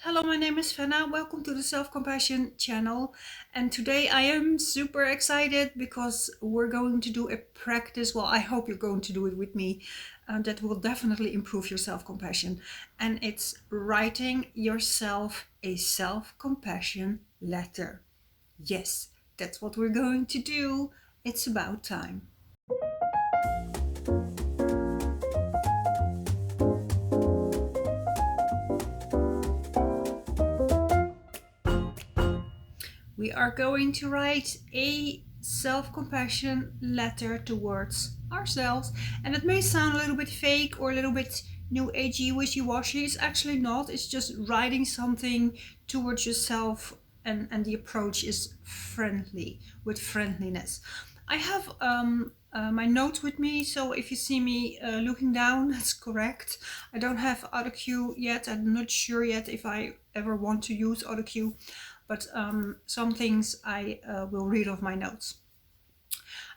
Hello, my name is Fenna. Welcome to the Self-Compassion channel. And today I am super excited because we're going to do a practice. Well, I hope you're going to do it with me. That will definitely improve your self-compassion. And it's writing yourself a self-compassion letter. Yes, that's what we're going to do. It's about time. We are going to write a self-compassion letter towards ourselves, and it may sound a little bit fake or a little bit new agey, wishy-washy. It's actually not. It's just writing something towards yourself, and the approach is friendly, with friendliness. I have my notes with me, so if you see me looking down, that's correct. I don't have autocue yet. I'm not sure yet if I ever want to use autocue, but some things I will read off my notes.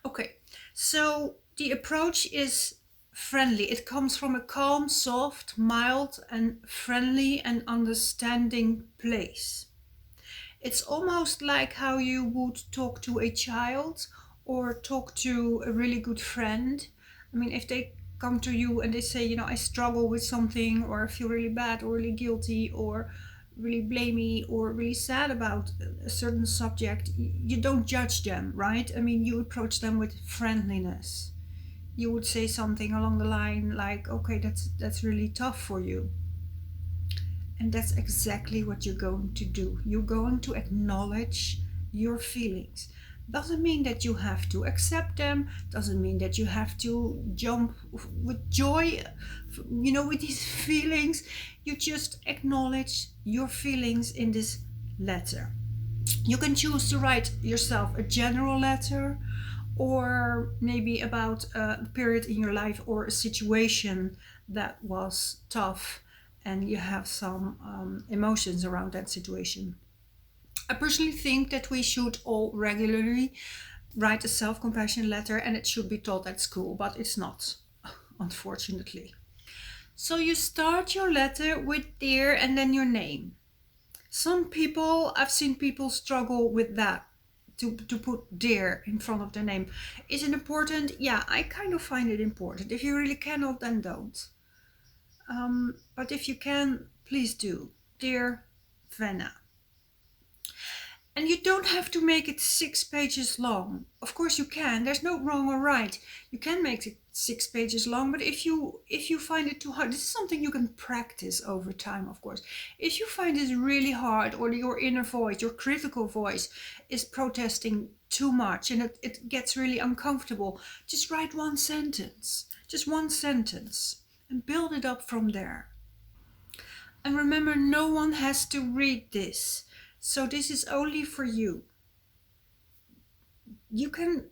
Okay, so the approach is friendly. It comes from a calm, soft, mild, and friendly and understanding place. It's almost like how you would talk to a child or talk to a really good friend. I mean, if they come to you and they say, I struggle with something, or I feel really bad or really guilty or really blamey or really sad about a certain subject, you don't judge them, right? I mean, you approach them with friendliness. You would say something along the line like, okay, that's really tough for you. And that's exactly what you're going to do. You're going to acknowledge your feelings. Doesn't mean that you have to accept them, doesn't mean that you have to jump with joy, with these feelings. You just acknowledge your feelings in this letter. You can choose to write yourself a general letter, or maybe about a period in your life or a situation that was tough and you have some emotions around that situation. I personally think that we should all regularly write a self-compassion letter, and it should be taught at school, but it's not, unfortunately. So you start your letter with dear and then your name. I've seen people struggle with that, to put dear in front of their name. Is it important? Yeah, I kind of find it important. If you really cannot, then don't. But if you can, please do. Dear Venna. And you don't have to make it 6 pages long. Of course you can. There's no wrong or right. You can make it 6 pages long, but if you find it too hard, this is something you can practice over time, of course. If you find this really hard, or your inner voice, your critical voice, is protesting too much and it gets really uncomfortable, just write one sentence. Just one sentence. And build it up from there. And remember, no one has to read this. So this is only for you. You can,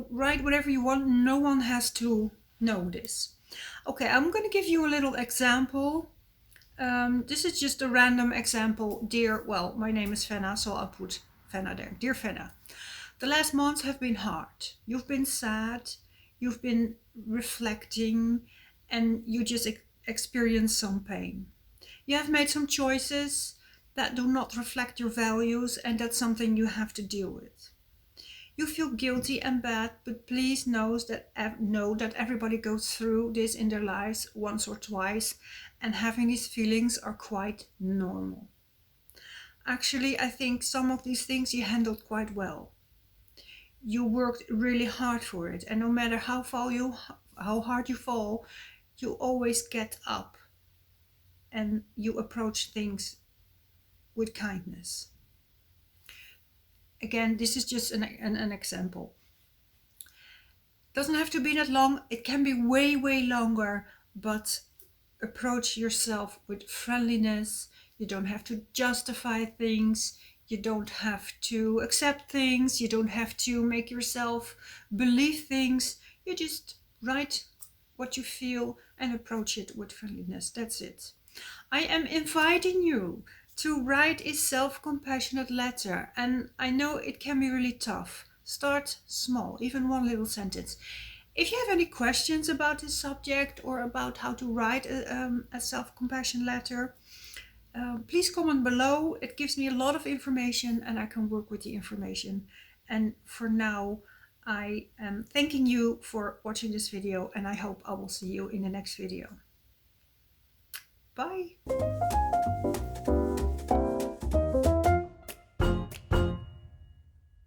write whatever you want. No one has to know this. Okay, I'm going to give you a little example. This is just a random example. My name is Fenna, so I'll put Fenna there. Dear Fenna, the last months have been hard. You've been sad, you've been reflecting, and you just experienced some pain. You have made some choices that do not reflect your values, and that's something you have to deal with. You feel guilty and bad, but please know that everybody goes through this in their lives once or twice, and having these feelings are quite normal. Actually, I think some of these things you handled quite well. You worked really hard for it, and no matter how hard you fall, you always get up and you approach things with kindness. Again, this is just an example. Doesn't have to be that long. It can be way longer, but approach yourself with friendliness. You don't have to justify things. You don't have to accept things. You don't have to make yourself believe things. You just write what you feel and approach it with friendliness. That's it. I am inviting you to write a self-compassionate letter, and I know it can be really tough. Start small, even one little sentence. If you have any questions about this subject or about how to write a self-compassion letter, please comment below. It gives me a lot of information and I can work with the information. And for now, I am thanking you for watching this video, and I hope I will see you in the next video. Bye!